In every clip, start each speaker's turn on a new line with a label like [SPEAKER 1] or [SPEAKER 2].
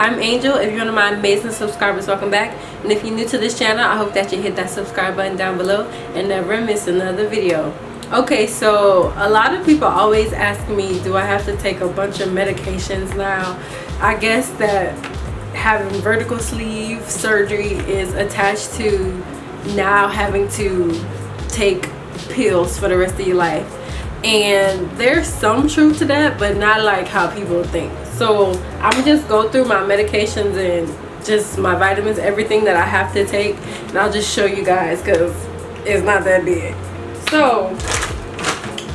[SPEAKER 1] I'm Angel. If you're one of my amazing subscribers, welcome back. And if you're new to this channel, I hope that you hit that subscribe button down below and never miss another video. Okay, so a lot of people always ask me, do I have to take a bunch of medications now? I guess that having vertical sleeve surgery is attached to now having to take pills for the rest of your life. And there's some truth to that, but not like how people think. So I'm gonna just go through my medications and just my vitamins, everything that I have to take, and I'll just show you guys because it's not that big. So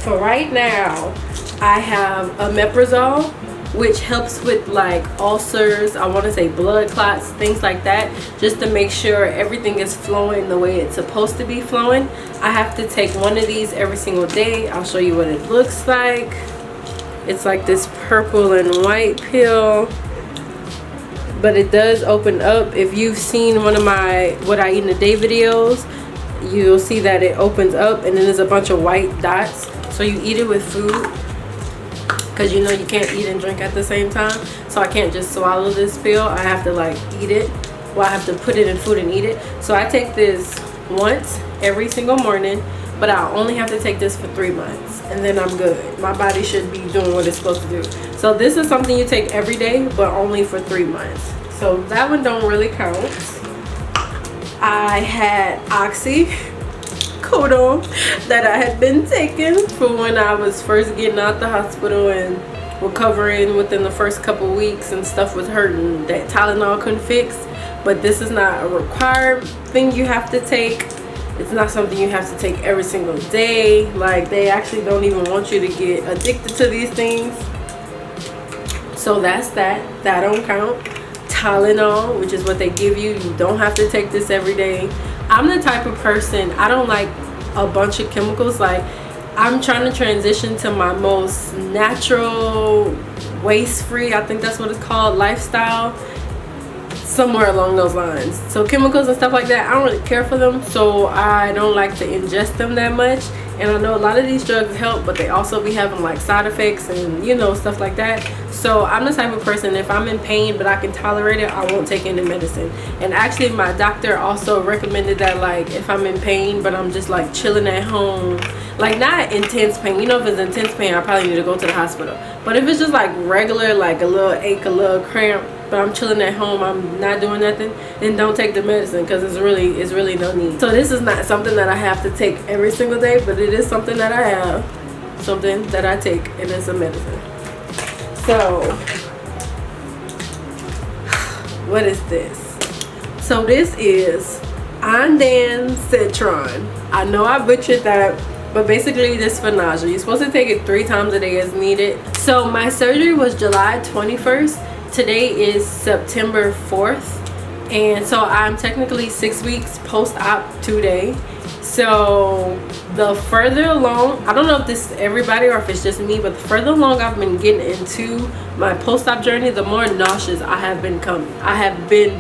[SPEAKER 1] for right now, I have omeprazole, which helps with like ulcers, I want to say blood clots, things like that, just to make sure everything is flowing the way it's supposed to be flowing. I have to take one of these every single day. I'll show you what it looks like. It's like this purple and white pill, but it does open up. If you've seen one of my what I eat in a day videos, you'll see that it opens up and then there's a bunch of white dots. So you eat it with food, because you know you can't eat and drink at the same time. So I can't just swallow this pill. I have to like eat it. Well, I have to put it in food and eat it. So I take this once every single morning, but I only have to take this for 3 months and then I'm good. My body should be doing what it's supposed to do. So this is something you take every day, but only for 3 months. So that one don't really count. I had oxycodone that I had been taking for when I was first getting out the hospital and recovering within the first couple weeks, and stuff was hurting that Tylenol couldn't fix. But this is not a required thing you have to take. It's not something you have to take every single day. Like, they actually don't even want you to get addicted to these things. So that's that don't count. Tylenol, which is what they give you, you don't have to take this every day. I'm the type of person, I don't like a bunch of chemicals. Like, I'm trying to transition to my most natural, waste-free, I think that's what it's called, lifestyle, somewhere along those lines. So chemicals and stuff like that, I don't really care for them, so I don't like to ingest them that much. And I know a lot of these drugs help, but they also be having like side effects and, you know, stuff like that. So I'm the type of person, if I'm in pain but I can tolerate it, I won't take any medicine. And actually my doctor also recommended that, like, if I'm in pain but I'm just like chilling at home, like not intense pain, you know, if it's intense pain I probably need to go to the hospital. But if it's just like regular, like a little ache, a little cramp, but I'm chilling at home, I'm not doing nothing, then don't take the medicine, because it's really no need. So this is not something that I have to take every single day, but it is something that I have, something that I take, and it's a medicine. So what is this? So this is ondansetron. I know I butchered that, but basically this for nausea. You're supposed to take it 3 times a day as needed. So my surgery was July 21st. Today is September 4th, and so I'm technically 6 weeks post-op today. So the further along, I don't know if this is everybody or if it's just me, but the further along I've been getting into my post-op journey, the more nauseous I have been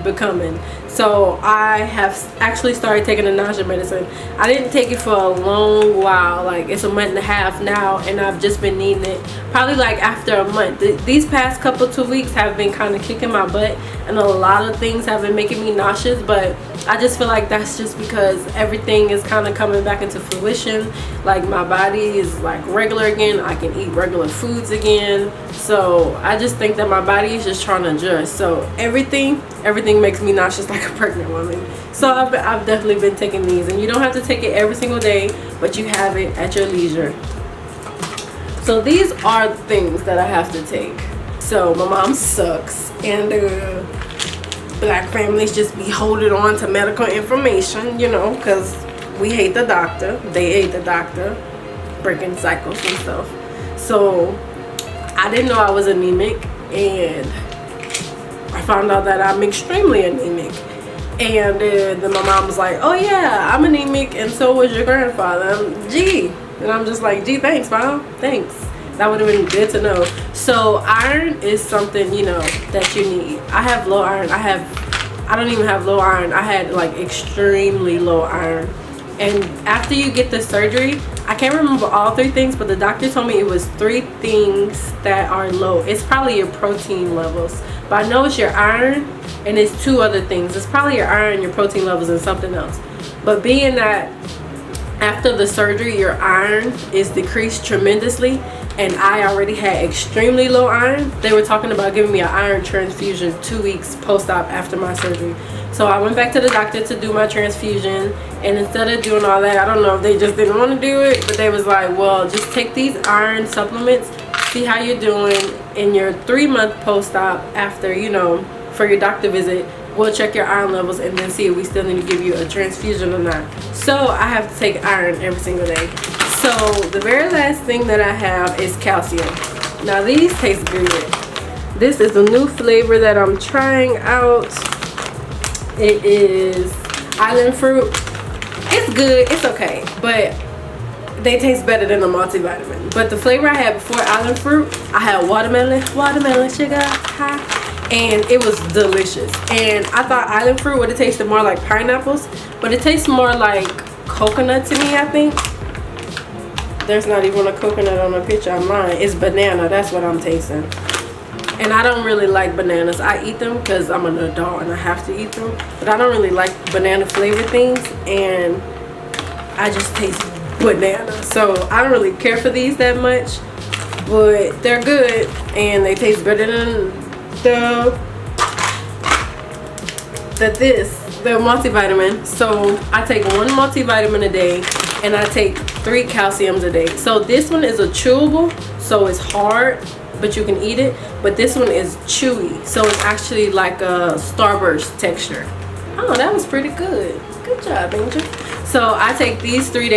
[SPEAKER 1] becoming. So I have actually started taking the nausea medicine. I didn't take it for a long while, like it's a month and a half now, and I've just been needing it probably like after a month. These past couple 2 weeks have been kind of kicking my butt, and a lot of things have been making me nauseous, but I just feel like that's just because everything is kind of coming back into fruition. Like my body is like regular again, I can eat regular foods again. So I just think that my body is just trying to adjust. So everything makes me nauseous like a pregnant woman. So I've definitely been taking these, and you don't have to take it every single day, but you have it at your leisure. So these are the things that I have to take. So my mom sucks, and black families just be holding on to medical information, you know, because we hate the doctor, they hate the doctor, breaking cycles and stuff. So I didn't know I was anemic, and I found out that I'm extremely anemic. And then my mom was like, oh yeah, I'm anemic and so was your grandfather. Gee. And I'm just like, gee, thanks, Mom, thanks. That would have been good to know. So iron is something, you know, that you need. I have low iron. I don't even have low iron. I had like extremely low iron. And after you get the surgery, I can't remember all 3 things, but the doctor told me it was 3 things that are low. It's probably your protein levels. but I know it's your iron, and it's 2 other things. It's probably your iron, your protein levels, and something else. But being that after the surgery your iron is decreased tremendously, and I already had extremely low iron, they were talking about giving me an iron transfusion 2 weeks post-op after my surgery. So I went back to the doctor to do my transfusion, and instead of doing all that, I don't know if they just didn't want to do it, but they was like, well, just take these iron supplements, see how you're doing in your 3-month post-op after, you know, for your doctor visit. We'll check your iron levels and then see if we still need to give you a transfusion or not. So I have to take iron every single day. So the very last thing that I have is calcium. Now these taste good. This is a new flavor that I'm trying out. It is island fruit. It's good, it's okay, but they taste better than the multivitamin. But the flavor I had before island fruit, I had watermelon sugar high, and it was delicious. And I thought island fruit would have tasted more like pineapples, but it tastes more like coconut to me, I think. There's not even a coconut on the picture on mine. It's banana, that's what I'm tasting. And I don't really like bananas. I eat them because I'm an adult and I have to eat them, but I don't really like banana flavored things, and I just taste banana. So I don't really care for these that much, but they're good and they taste better than the multivitamin. So I take 1 multivitamin a day, and I take 3 calciums a day. So this one is a chewable, so it's hard, but you can eat it. But this one is chewy, so it's actually like a Starburst texture. Oh, that was pretty good. Good job, Angel. So I take these 3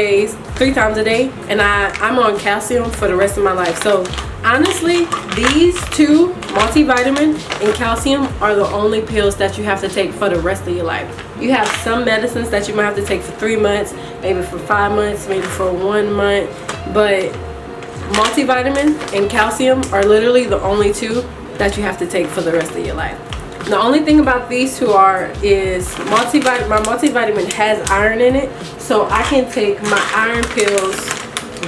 [SPEAKER 1] times a day, and I'm on calcium for the rest of my life. So honestly, these 2, multivitamin and calcium, are the only pills that you have to take for the rest of your life. You have some medicines that you might have to take for 3 months, maybe for 5 months, maybe for 1 month, but multivitamin and calcium are literally the only 2 that you have to take for the rest of your life. The only thing about these 2 is my multivitamin has iron in it, so I can take my iron pills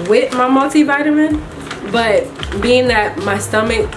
[SPEAKER 1] with my multivitamin. But being that my stomach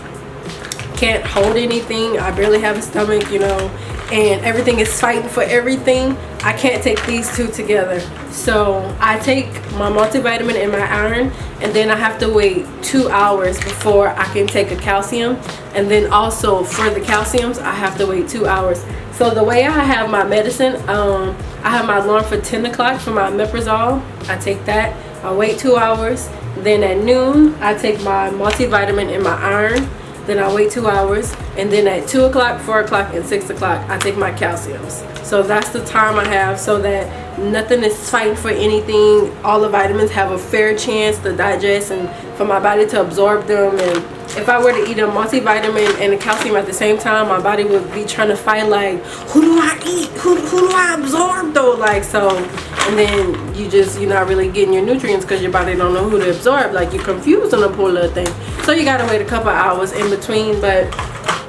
[SPEAKER 1] can't hold anything, I barely have a stomach, you know, and everything is fighting for everything, I can't take these 2 together. So I take my multivitamin and my iron, and then I have to wait 2 hours before I can take a calcium. And then also for the calciums, I have to wait 2 hours. So the way I have my medicine, I have my alarm for 10 o'clock for my omeprazole. I take that, I wait 2 hours. Then at noon, I take my multivitamin and my iron. Then I wait 2 hours, and then at 2 o'clock, 4 o'clock, and 6 o'clock, I take my calciums. So that's the time I have, so that nothing is fighting for anything. All the vitamins have a fair chance to digest and for my body to absorb them. And if I were to eat a multivitamin and a calcium at the same time, my body would be trying to fight, like, who do I eat? Who do I absorb though? Like, so, and then you're not really getting your nutrients because your body don't know who to absorb. Like, you're confused on a poor little thing. So you gotta wait a couple hours in between, but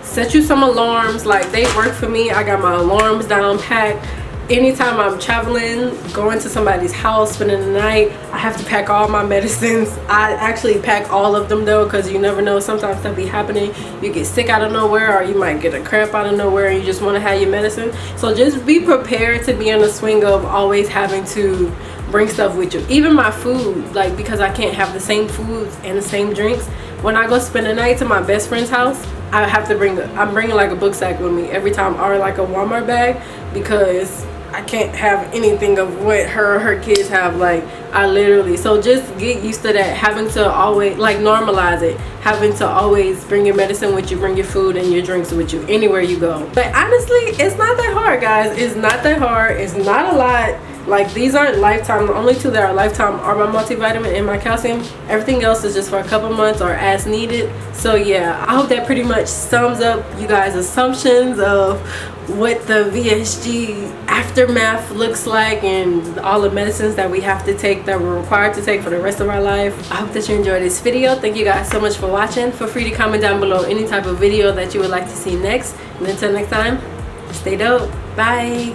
[SPEAKER 1] set you some alarms. Like, they work for me. I got my alarms down packed. Anytime I'm traveling, going to somebody's house, spending the night, I have to pack all my medicines. I actually pack all of them though, because you never know, sometimes stuff be happening. You get sick out of nowhere, or you might get a cramp out of nowhere, and you just want to have your medicine. So just be prepared to be in the swing of always having to bring stuff with you. Even my food, like, because I can't have the same foods and the same drinks. When I go spend the night to my best friend's house, I have to I'm bringing like a book sack with me every time, or like a Walmart bag, because I can't have anything of what her or her kids have. Like, I literally, so just get used to that, having to always, like, normalize it, having to always bring your medicine with you, bring your food and your drinks with you anywhere you go. But honestly, it's not that hard, guys. It's not that hard. It's not a lot. Like, these aren't lifetime. The only 2 that are lifetime are my multivitamin and my calcium. Everything else is just for a couple months or as needed. So yeah, I hope that pretty much sums up you guys' assumptions of what the VSG aftermath looks like, and all the medicines that we have to take, that we're required to take for the rest of our life. I hope that you enjoyed this video. Thank you guys so much for watching. Feel free to comment down below any type of video that you would like to see next. And until next time, stay dope. Bye.